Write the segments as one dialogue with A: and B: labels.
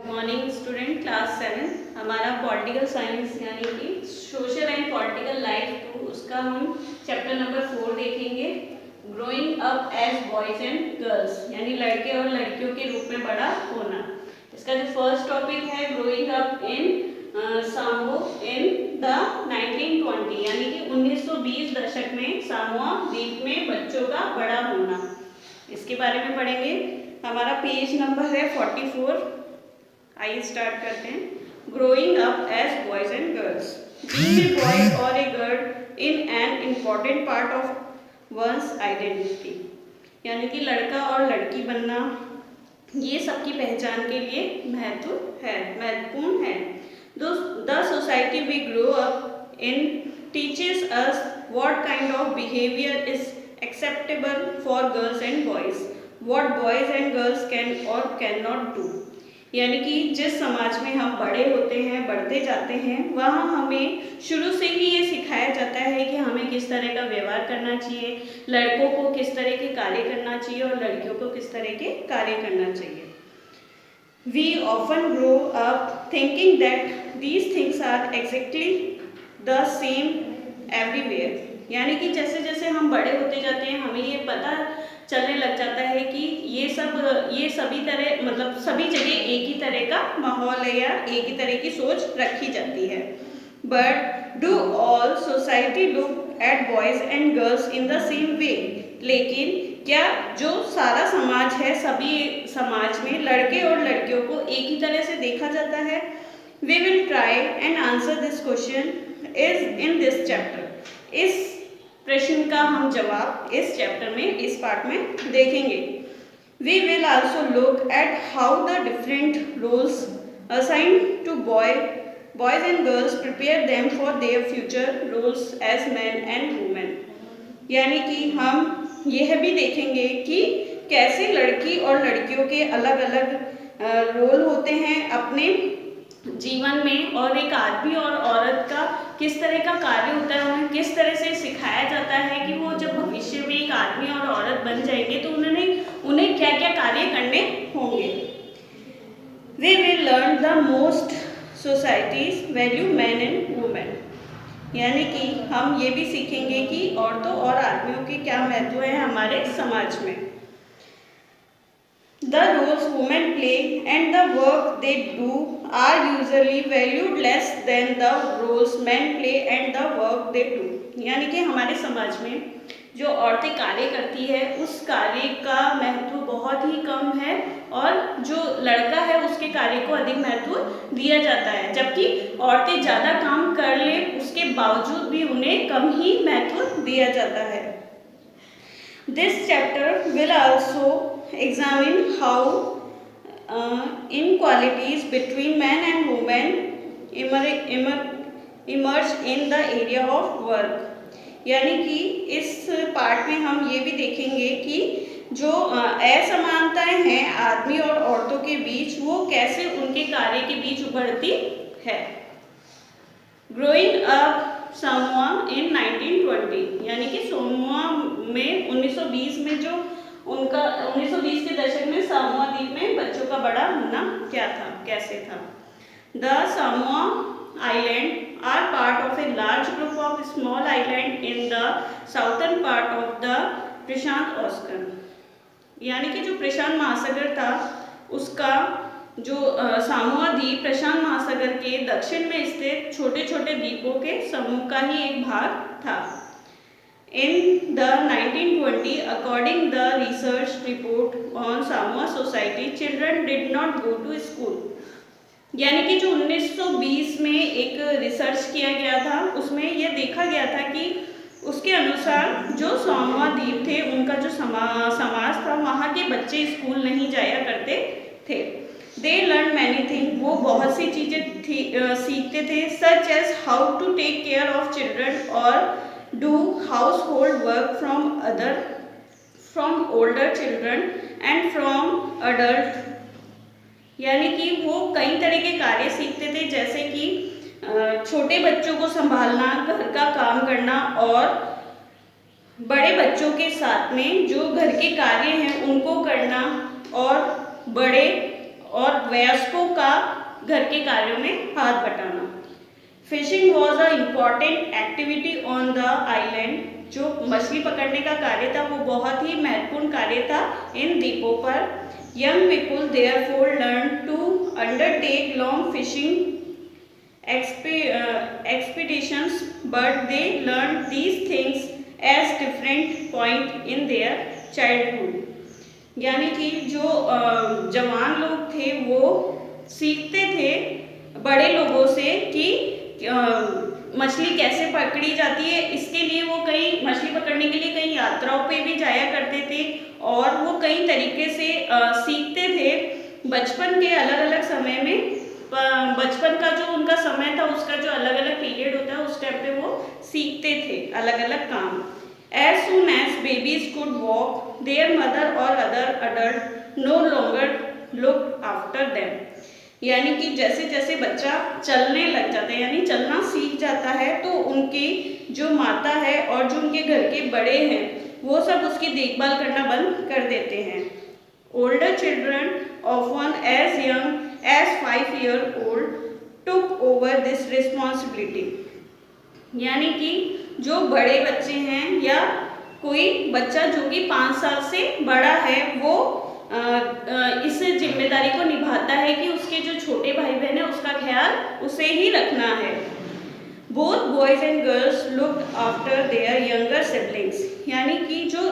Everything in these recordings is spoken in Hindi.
A: मॉर्निंग स्टूडेंट क्लास 7 हमारा पॉलिटिकल साइंस यानी कि सोशल एंड पॉलिटिकल लाइफ 2 उसका हम चैप्टर नंबर 4 देखेंगे। Growing up as boys and girls यानी लड़के और लड़कियों के रूप में बड़ा होना। इसका जो फर्स्ट टॉपिक है growing up in Samoa in the 1920 यानी कि 1920 दशक में सामोआ द्वीप में बच्चों का बड़ा होना, इसके बारे में पढ़ेंगे। हमारा पेज नंबर है 44। आइए स्टार्ट करते हैं। Growing up as boys and girls. Being a boy और a girl in an important part of one's identity यानी कि लड़का और लड़की बनना ये सबकी पहचान के लिए महत्वपूर्ण है। The society we grow up in teaches us what kind of behaviour is acceptable for girls and boys, what boys and girls can or cannot do। यानी कि जिस समाज में हम बड़े होते हैं, बढ़ते जाते हैं, वहाँ हमें शुरू से ही ये सिखाया जाता है कि हमें किस तरह का व्यवहार करना चाहिए, लड़कों को किस तरह के कार्य करना चाहिए और लड़कियों को किस तरह के कार्य करना चाहिए। We often grow up thinking that these things are exactly the same everywhere। यानी कि जैसे जैसे हम बड़े होते जाते हैं हमें ये पता चलने लग जाता है कि ये सभी तरह मतलब सभी जगह एक ही तरह का माहौल है या एक ही तरह की सोच रखी जाती है। But do all society look at boys and girls in the same way. लेकिन क्या जो सारा समाज है सभी समाज में लड़के और लड़कियों को एक ही तरह से देखा जाता है? We will try and answer this question is in this chapter. इस प्रश्न का हम जवाब इस चैप्टर में इस पार्ट में देखेंगे। We will also look at how the different roles assigned to boys and girls prepare them for their future roles as man and women. यानी कि हम यह भी देखेंगे कि कैसे लड़की और लड़कियों के अलग अलग रोल होते हैं अपने जीवन में, और एक आदमी और औरत का किस तरह का कार्य होता है, उन्हें किस तरह से सिखाया जाता है कि वो जब भविष्य में एक आदमी और औरत बन जाएंगे तो उन्हें क्या क्या कार्य करने होंगे। We will learn the most societies value man and women. यानी कि हम ये भी सीखेंगे कि औरतों और आदमियों के क्या महत्व है हमारे समाज में। The roles women play and the work they do are usually valued less than the roles men play and the work they do। यानी कि हमारे समाज में जो औरतें कार्य करती है उस कार्य का महत्व बहुत ही कम है और जो लड़का है उसके कार्य को अधिक महत्व दिया जाता है, जबकि औरतें ज़्यादा काम कर ले उसके बावजूद भी उन्हें कम ही महत्व दिया जाता है। This chapter will also examine how inequalities between men and women emerge in the area of work। यानी कि इस पार्ट में हम ये भी देखेंगे कि जो असमानताएं हैं आदमी और औरतों के बीच वो कैसे उनके कार्य के बीच उभरती है। ग्रोइंग अप सामोआ इन 1920 यानी कि सामोआ में 1920 में जो उनका 1920 के दशक में सामोआ द्वीप में बच्चों का बड़ा होना क्या था, कैसे था। The Samoa island are part of a large group of small island in the southern part of the Prashant ocean. यानी कि जो प्रशांत महासागर था उसका जो सामोआ द्वीप प्रशांत महासागर के दक्षिण में स्थित छोटे छोटे द्वीपों के समूह का ही एक भाग था। In the 1920, according the research report on Samoa society, children did not go to school। यानी कि जो 1920 में एक रिसर्च किया गया था उसमें यह देखा गया था कि उसके अनुसार जो सामोआ द्वीप थे उनका जो समाज था वहाँ के बच्चे स्कूल नहीं जाया करते थे। They learned many things, वो बहुत सी चीज़ें सीखते थे, such as how to take care of children और do household work from older children and from adult। यानी कि वो कई तरह के कार्य सीखते थे जैसे कि छोटे बच्चों को संभालना, घर का काम करना और बड़े बच्चों के साथ में जो घर के कार्य हैं उनको करना और बड़े और वयस्कों का घर के कार्यों में हाथ बटाना। Fishing was a important activity on the island. जो मछली पकड़ने का कार्य था वो बहुत ही महत्वपूर्ण कार्य था इन द्वीपों पर। Young people therefore learn to undertake long fishing expeditions, but they learned these things as different point in their childhood। यानी कि जो जवान लोग थे वो सीखते थे बड़े लोगों से कि मछली कैसे पकड़ी जाती है। इसके लिए वो कई मछली पकड़ने के लिए कई यात्राओं पे भी जाया करते थे और वो कई तरीके से सीखते थे। बचपन के अलग अलग समय में, बचपन का जो उनका समय था उसका जो अलग अलग पीरियड होता है उस टाइम पे वो सीखते थे अलग अलग काम। As soon as babies could walk, their mother or other adult no longer looked after them। यानी कि जैसे जैसे बच्चा चलने लग जाता है यानी चलना सीख जाता है तो उनकी जो माता है और जो उनके घर के बड़े हैं वो सब उसकी देखभाल करना बंद कर देते हैं। Older children, often as young as 5-year-old, took over this responsibility। यानी कि जो बड़े बच्चे हैं या कोई बच्चा जो कि 5 साल से बड़ा है वो इस जिम्मेदारी को निभाता है कि उसके जो छोटे भाई बहन है उसका ख्याल उसे ही रखना है। Both boys and girls looked after their younger siblings। यानी कि जो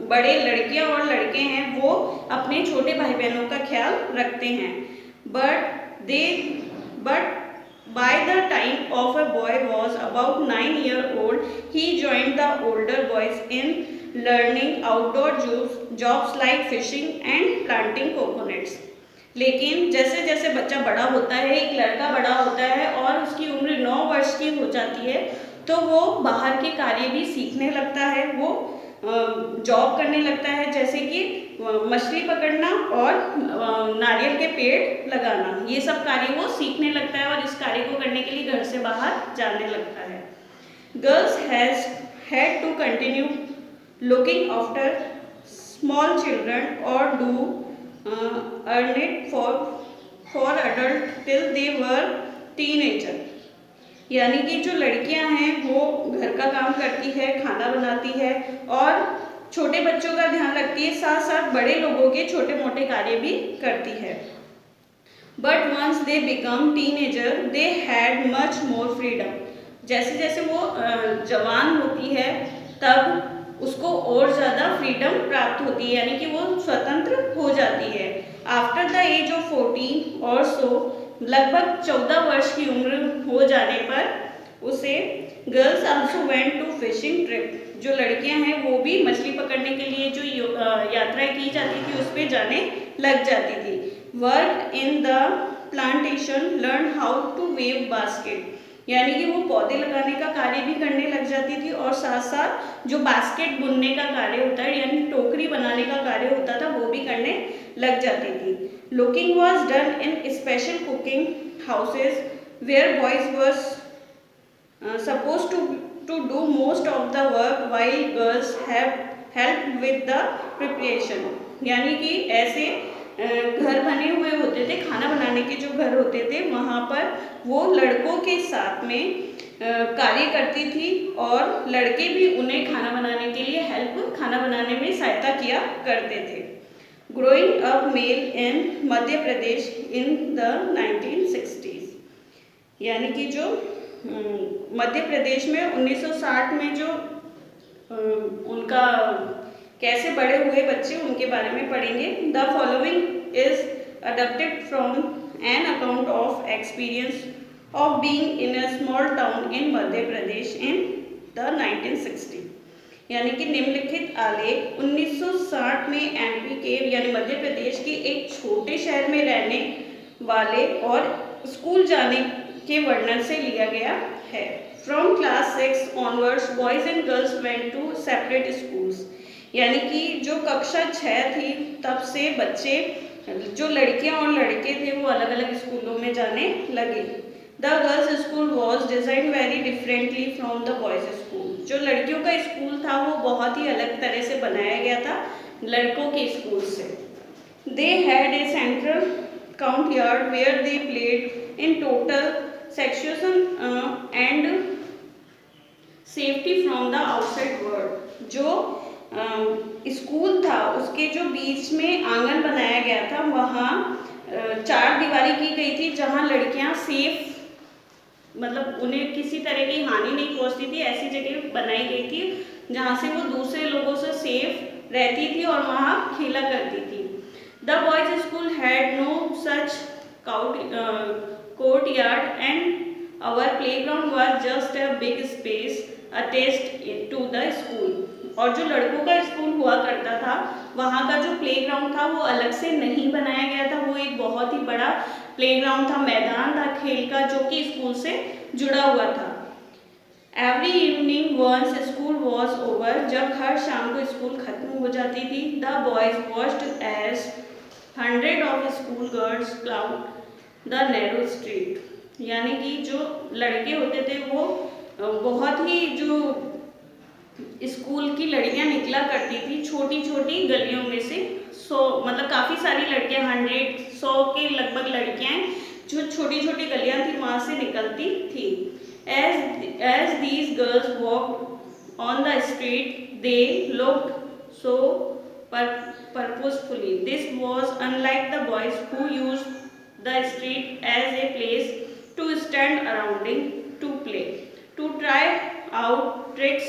A: बड़े लड़कियां और लड़के हैं वो अपने छोटे भाई बहनों का ख्याल रखते हैं। But by the time of a boy was about 9-year-old, he joined the older boys in learning outdoor jobs like fishing and planting coconuts। लेकिन जैसे जैसे बच्चा बड़ा होता है, एक लड़का बड़ा होता है और उसकी उम्र 9 वर्ष की हो जाती है तो वो बाहर के कार्य भी सीखने लगता है। वो जॉब करने लगता है जैसे कि मछली पकड़ना और नारियल के पेड़ लगाना, ये सब कार्य वो सीखने लगता है और इस कार्य को करने के लिए घर से बाहर जाने लगता है। Girls has had to continue looking after small children और do earn it for adult till they were teenager। यानी कि जो लड़कियां हैं वो घर का काम करती है, खाना बनाती है और छोटे बच्चों का ध्यान रखती है, साथ साथ बड़े लोगों के छोटे मोटे कार्य भी करती है। But once they become teenager, they had much more freedom। जैसे जैसे वो जवान होती है तब उसको और ज़्यादा फ्रीडम प्राप्त होती है यानी कि वो स्वतंत्र हो जाती है। आफ्टर द एज ऑफ 14 और सो, लगभग 14 वर्ष की उम्र हो जाने पर उसे girls also went to fishing trip. जो लड़कियां हैं वो भी मछली पकड़ने के लिए जो यात्राएं की जाती थी उस पर जाने लग जाती थी। Work in the plantation, learn how to weave basket. यानी कि वो पौधे लगाने का कार्य भी करने लग जाती थी और साथ साथ जो बास्केट बुनने का कार्य होता है यानी टोकरी बनाने का कार्य होता था वो भी करने लग जाती थी। Looking was done in special cooking houses where boys was suppose to do most of the work while girls have help with the preparation. यानी कि ऐसे घर बने हुए होते थे, खाना बनाने के जो घर होते थे वहाँ पर वो लड़कों के साथ में कार्य करती थी और लड़के भी उन्हें खाना बनाने के लिए खाना बनाने में सहायता किया करते थे। Growing up male in Madhya Pradesh in the 1960s। यानी कि जो मध्य प्रदेश में 1960 में जो उनका कैसे बड़े हुए बच्चे उनके बारे में पढ़ेंगे। The following is adopted from an account of experience of being in a small town in Madhya Pradesh in the 1960। यानी कि निम्नलिखित आलेख 1960 में एमपी के यानी मध्य प्रदेश के एक छोटे शहर में रहने वाले और स्कूल जाने के वर्णन से लिया गया है। From class 6 onwards boys and girls went to separate schools. यानी कि जो कक्षा 6 थी तब से बच्चे, जो लड़कियां और लड़के थे वो अलग अलग स्कूलों में जाने लगे। The girls school was design very differently from the boys school. जो लड़कियों का स्कूल था वो बहुत ही अलग तरह से बनाया गया था लड़कों के स्कूल से। They had a central yard where they played in total seclusion and safety from the outside world. जो स्कूल था उसके जो बीच में आंगन बनाया गया था, वहाँ चार दीवारी की गई थी जहाँ लड़कियाँ सेफ, मतलब उन्हें किसी तरह की हानि नहीं पहुँचती थी, ऐसी जगह बनाई गई थी जहाँ से वो दूसरे लोगों से सेफ रहती थी और वहाँ खेला करती थी. The boys' school had no such courtyard and our playground was just a big space attached to the school. और जो लड़कों का स्कूल हुआ करता था, वहाँ का जो प्लेग्राउंड था वो अलग से नहीं बनाया गया था, वो एक बहुत ही बड़ा प्लेग्राउंड था, मैदान था खेल का, जो कि स्कूल से जुड़ा हुआ था. Every evening once school was over, जब हर शाम को स्कूल खत्म हो जाती थी, the boys watched as 100 of school girls cloud the narrow street. यानी कि जो लड़के होते थे वो बहुत ही जो स्कूल की लड़कियां निकला करती थी छोटी छोटी गलियों में से. मतलब काफ़ी सारी लड़कियां, 100 के लगभग लड़कियां जो छोटी छोटी गलियां थी वहाँ से निकलती थी. As these girls walked on the street, they looked so purposefully. This was unlike the boys who used the street as a place to stand around, to play, to try out tricks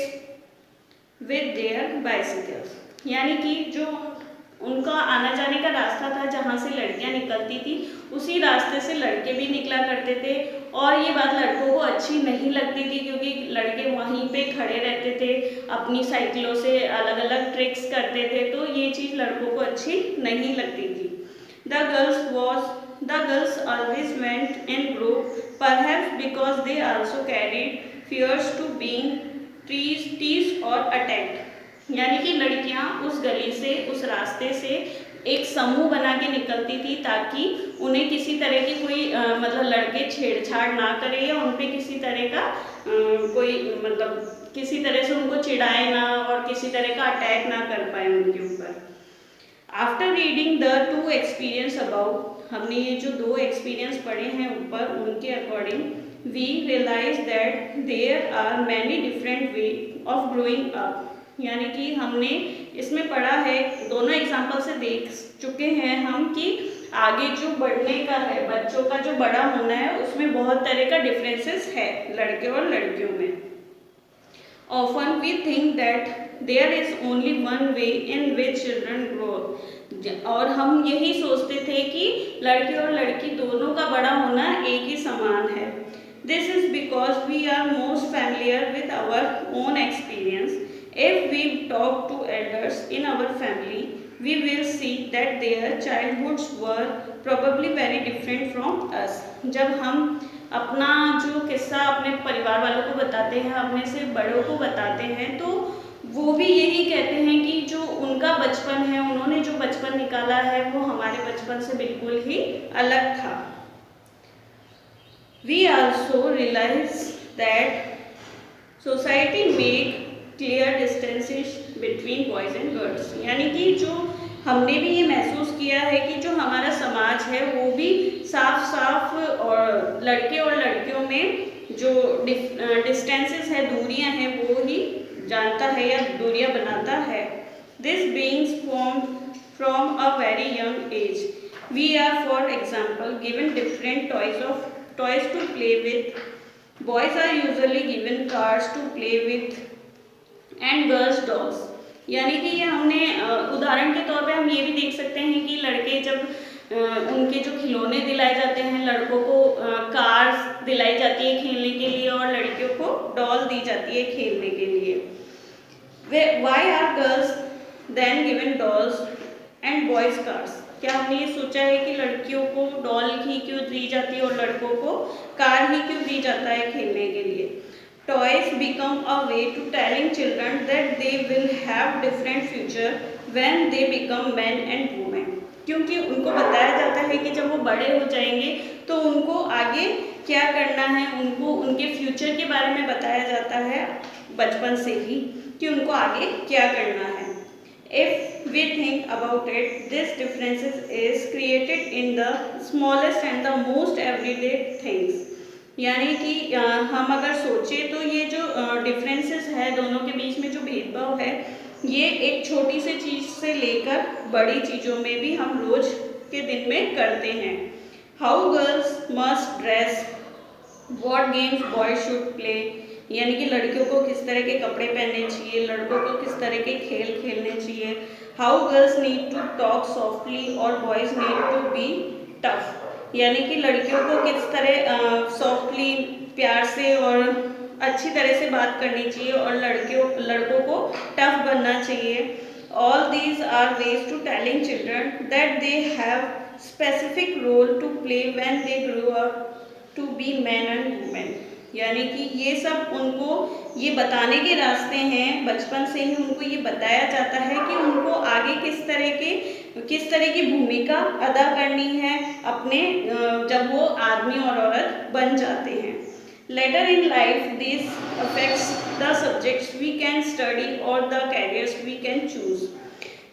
A: with their bicycles. यानी कि जो उनका आना जाने का रास्ता था जहाँ से लड़कियाँ निकलती थी, उसी रास्ते से लड़के भी निकला करते थे. और ये बात लड़कों को अच्छी नहीं लगती थी क्योंकि लड़के वहीं पे खड़े रहते थे, अपनी साइकिलों से अलग अलग ट्रिक्स करते थे, तो ये चीज़ लड़कों को अच्छी नहीं लगती थी. The girls always went in group, perhaps because they also carried fears to being teased or attacked. यानी कि लड़कियां उस गली से, उस रास्ते से एक समूह बना के निकलती थी ताकि उन्हें किसी तरह की कोई मतलब लड़के छेड़छाड़ ना करे या उन पे किसी तरह का कोई मतलब किसी तरह से उनको चिढ़ाए ना और किसी तरह का अटैक ना कर पाए उनके ऊपर. After reading the 2 experience about, हमने ये जो 2 एक्सपीरियंस पढ़े हैं ऊपर, उनके according we realise that there are many different way of growing up. यानी कि हमने इसमें पढ़ा है, दोनों एग्जाम्पल से देख चुके हैं हम कि आगे जो बढ़ने का है, बच्चों का जो बड़ा होना है, उसमें बहुत तरह का डिफरेंसेस है लड़के और लड़कियों में. Often we think that there is only one way in which children grow. और हम यही सोचते थे कि लड़के और लड़की दोनों का बड़ा होना एक ही समान है. This is because we are most familiar with our own experience. If we talk to elders in our family, we will see that their childhoods were probably very different from us. जब हम अपना जो किस्सा अपने परिवार वालों को बताते हैं, अपने से बड़ों को बताते हैं, तो वो भी यही कहते हैं कि जो उनका बचपन है, उन्होंने जो बचपन निकाला है, वो हमारे बचपन से बिल्कुल ही अलग था. We also realize that society make clear distances between boys and girls. यानी कि जो हमने भी ये महसूस किया है कि जो हमारा समाज है वो भी साफ साफ और लड़के और लड़कियों में जो डिस्टेंसेस है, दूरियां हैं, वो ही जानता है या दूरियां बनाता है. This beings formed from a very young age. We are, for example, given different toys to play with. Boys are usually given cars to play with and girls dolls. यानी कि ये हमने उदाहरण के तौर पे हम ये भी देख सकते हैं कि लड़के जब उनके जो खिलौने दिलाए जाते हैं, लड़कों को कार्स दिलाई जाती है खेलने के लिए और लड़कियों को डॉल दी जाती है खेलने के लिए. Why are girls then given dolls and boys cars? क्या हमने ये सोचा है कि लड़कियों को डॉल ही क्यों दी जाती है और लड़कों को कार ही क्यों दी जाता है खेलने के लिए? Toys become a way to telling children that they will have different future when they become men and women. क्योंकि उनको बताया जाता है कि जब वो बड़े हो जाएंगे तो उनको आगे क्या करना है, उनको उनके फ्यूचर के बारे में बताया जाता है बचपन से ही कि उनको आगे क्या करना है. If we think about it, this differences is created in the smallest and the most everyday things. यानी कि हम अगर सोचें तो ये जो डिफरेंसेस है दोनों के बीच में जो भेदभाव है ये एक छोटी सी चीज़ से लेकर बड़ी चीज़ों में भी हम रोज के दिन में करते हैं. How girls must dress, what games boys should play, यानी कि लड़कियों को किस तरह के कपड़े पहनने चाहिए, लड़कों को किस तरह के खेल खेलने चाहिए. How girls need to talk softly और boys need to be tough, यानी कि लड़कियों को किस तरह सॉफ्टली प्यार से और अच्छी तरह से बात करनी चाहिए और लड़कों को टफ बनना चाहिए. All these are ways to telling children that they have specific role to play when they grow up to be man and women, यानी कि ये सब उनको ये बताने के रास्ते हैं. बचपन से ही उनको ये बताया जाता है कि उनको आगे किस तरह की भूमिका अदा करनी है अपने जब वो आदमी और औरत बन जाते हैं. Later in life this affects the subjects we can study और the careers we can choose.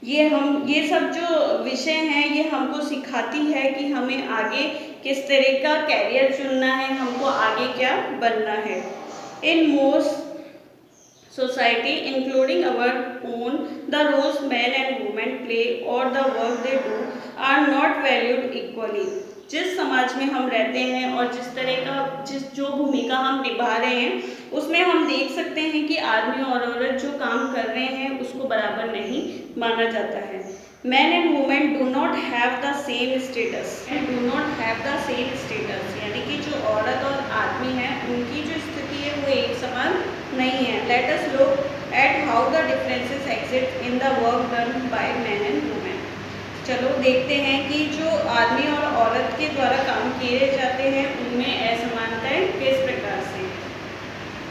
A: ये सब जो विषय हैं ये हमको सिखाती है कि हमें आगे किस तरह का कैरियर चुनना है, हमको आगे क्या बनना है. In most society including our own the roles man and women play और the work they do are not valued equally. जिस समाज में हम रहते हैं और जो भूमिका हम निभा रहे हैं उसमें हम देख सकते हैं कि आदमी और औरत जो काम कर रहे हैं उसको बराबर नहीं माना जाता है. Man and women do not have the same status यानी कि जो औरत और आदमी है उनकी जो स्थिति है वो एक समान नहीं है. Let us look at how the differences exist in the work done by man and women. चलो देखते हैं कि जो आदमी और औरत के द्वारा काम किए जाते हैं उनमें असमानताएं किस प्रकार से.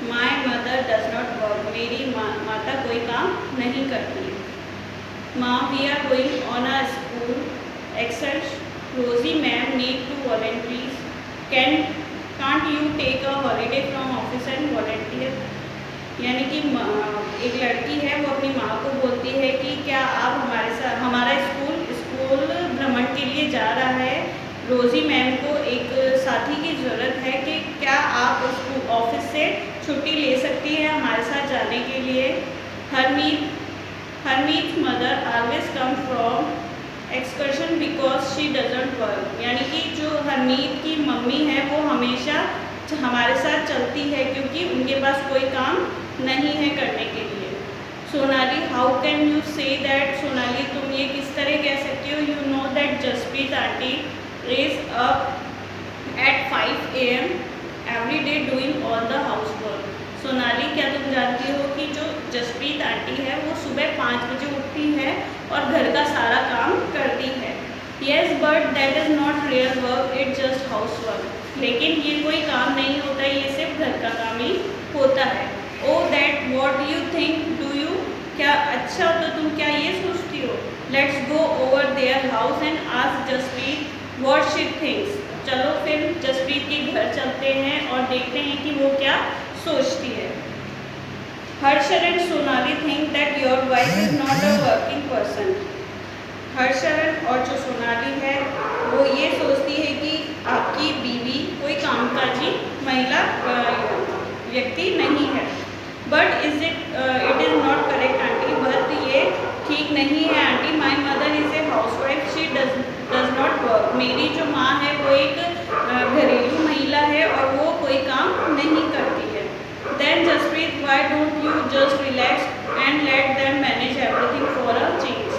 A: My mother does not work, मेरी माता कोई काम नहीं करती. माँ we are going on a school excursion, Rosie ma'am need to volunteers, can't you take a holiday from office and volunteer. यानी कि एक लड़की है वो अपनी माँ को बोलती है कि क्या आप हमारे साथ, हमारा स्कूल भ्रमण के लिए जा रहा है, रोजी मैम को एक साथी की ज़रूरत है कि क्या आप उसको ऑफिस से छुट्टी ले सकती है हमारे साथ जाने के लिए. Harmeet mother always come from excursion because she doesn't work, यानी कि जो हरमीत की मम्मी है वो हमेशा हमारे साथ चलती है क्योंकि उनके पास कोई काम नहीं है करने के लिए. Sonali how can you say that, Sonali तुम ये किस तरह कह सकती हो. You know that Jaspreet aunty is up at 5 AM every day doing all the house work. Sonali क्या तुम जानती हो कि जो जसप्रीत आंटी है वो सुबह 5 बजे उठती है और घर का सारा काम करती है. Yes but that is not real work, it just house work. लेकिन ये कोई काम नहीं होता, ये सिर्फ घर का काम ही होता है. Oh that what you think, do you, क्या अच्छा तो तुम क्या ये सोचती हो. Let's go over there house and ask Jaspreet what she thinks. चलो फिर जसप्रीत के घर चलते हैं और देखते हैं कि वो क्या सोचती है. Harsharan Sonali think that your wife is not a working person. Harsharan और जो सोनाली है वो ये सोचती है कि आपकी बीवी कोई कामकाजी महिला व्यक्ति नहीं है. But it is not correct aunty, but ये ठीक नहीं है aunty. My mother is a house wife, she does not work. मेरी जो माँ है वो एक घरेलू महिला है और वो कोई काम नहीं करती है. Then Jaspreet why don't you just relax and let them manage everything for a change.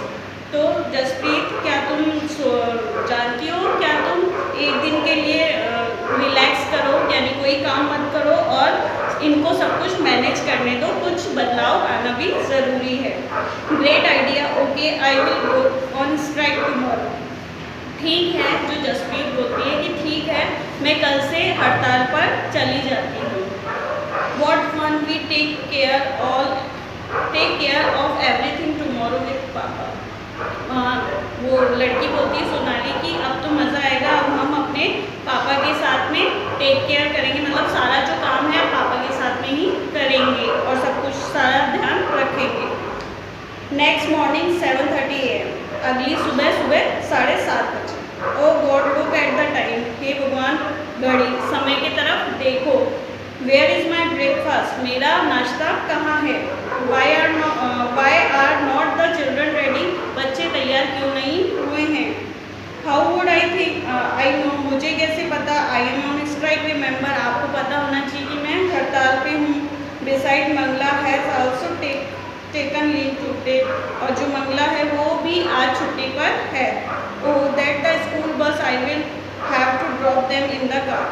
A: तो जसप्रीत क्या तुम जानती हो, क्या तुम एक दिन के लिए रिलैक्स करो, यानी कोई काम मत करो और इनको सब कुछ मैनेज करने दो, कुछ बदलाव आना भी ज़रूरी है. Great idea, okay I will go on strike tomorrow. ठीक है, जो जसप्रीत बोलती है कि ठीक है मैं कल से हड़ताल पर चली जाती हूँ. What fun we take care of everything tomorrow with papa. वो लड़की बोलती है सोनाली कि अब तो मज़ा आएगा, अब हम अपने पापा के साथ में टेक केयर करेंगे, मतलब सारा जो काम है पापा के साथ में ही करेंगे और सब कुछ सारा ध्यान रखेंगे. नेक्स्ट मॉर्निंग 7:30 AM, अगली सुबह 7:30 बजे। Oh god look at the time, हे भगवान घड़ी समय की तरफ देखो। वेयर इज़ माई ब्रेकफास्ट, मेरा नाश्ता कहाँ है। Why are not the children ready, बच्चे तैयार क्यों नहीं हुए हैं। How would I think, I know, मुझे कैसे पता। I am on strike, remember, आपको पता होना चाहिए कि मैं हड़ताल पे हूँ। Beside Mangala has also taken leave today, और जो मंगला है वो भी आज छुट्टी पर है। Oh that the school bus, I will have to drop them in the car,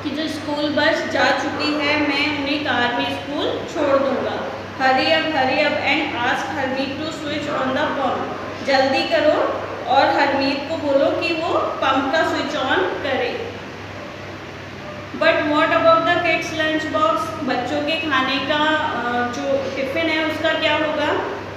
A: कि जो स्कूल बस जा चुकी है मैं उन्हें कार में स्कूल छोड़ दूंगा। Hurry up and ask Harmeet to switch on the pump, जल्दी करो और हरमीत को बोलो कि वो पंप का स्विच ऑन करे। But what about the kids lunch box, बच्चों के खाने का जो टिफ़िन है उसका क्या होगा।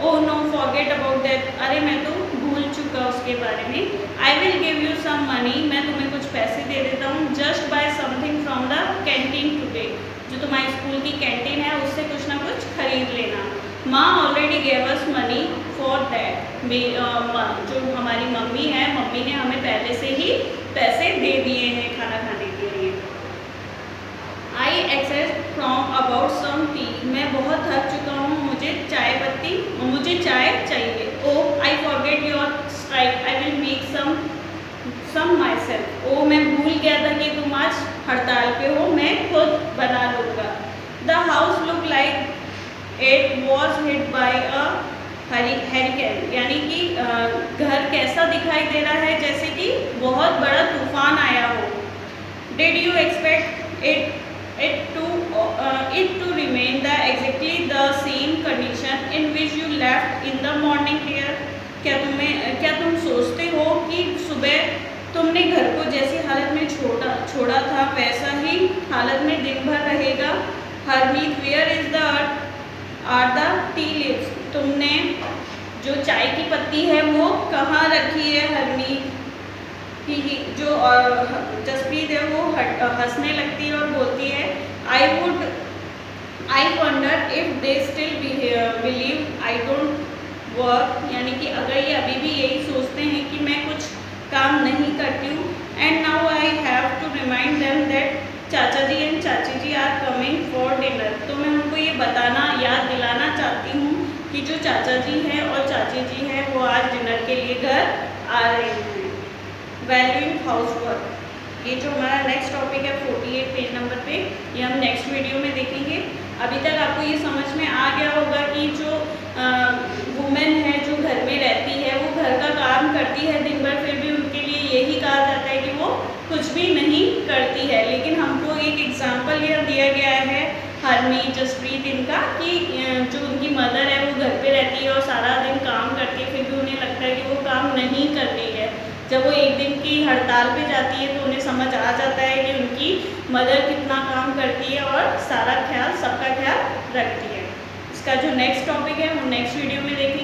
A: Oh no forget about that, अरे मैं तो भूल चुका उसके बारे में। I will give you some money, मैं तुम्हें कुछ पैसे दे देता हूँ। Just buy something from the canteen today, जो तुम्हारी स्कूल की कैंटीन है उससे कुछ ना कुछ खरीद लेना। माँ already gave us money for that, जो हमारी मम्मी है, मम्मी ने हमें पहले से ही पैसे दे दिए हैं खाना खाने के लिए। I excess from about some tea, मैं बहुत थक चुका हूँ, मुझे चाय चाहिए। Oh I forget your strike, I will make some myself, oh मैं भूल गया था कि तुम आज हड़ताल पे हो, मैं खुद बना लूँगा। The house look like it was hit by a hurricane, यानी कि घर कैसा दिखाई दे रहा है, जैसे कि बहुत बड़ा तूफान आया हो। Did you expect it to remain the exactly the same condition in which you left in the morning dear, क्या तुम सोचते हो कि सुबह तुमने घर को जैसी हालत में छोड़ा था वैसा ही हालत में दिन भर रहेगा। Harmeet where is the are the tea leaves, तुमने जो चाय की पत्ती है वो कहाँ रखी है। हरमीत जो जसप्रीत है वो हंसने लगती है और बोलती है I wonder if they still believe I don't work, यानी कि अगर ये अभी भी यही सोचते हैं कि मैं कुछ काम नहीं करती हूँ। And now I have to remind them that chacha ji and chachi ji are coming for dinner, तो मैं उनको ये याद दिलाना चाहती हूँ कि जो चाचा जी हैं और चाची जी हैं वो आज डिनर के लिए घर आ रहे हैं। वैल्यूइंग हाउसवर्क, ये जो हमारा नेक्स्ट टॉपिक है 48 पेज नंबर पे, ये हम नेक्स्ट वीडियो में देखेंगे। अभी तक आपको ये समझ में आ गया होगा कि जो वुमेन है जो घर में रहती है वो घर का काम करती है दिन भर, फिर भी उनके लिए यही कहा जाता है कि वो कुछ भी नहीं करती है। लेकिन हमको एक एग्जाम्पल यह दिया गया है हरमीत, जसप्रीत, इनका, कि जो उनकी मदर है वो घर पे रहती है और सारा दिन काम करती है, फिर भी उन्हें लगता है कि वो काम नहीं कर रही है। जब वो एक दिन की हड़ताल पे जाती है तो उन्हें समझ आ जाता है कि उनकी मदर कितना काम करती है और सारा ख्याल, सबका ख्याल रखती है। इसका जो नेक्स्ट टॉपिक है वो नेक्स्ट वीडियो में देखेंगे।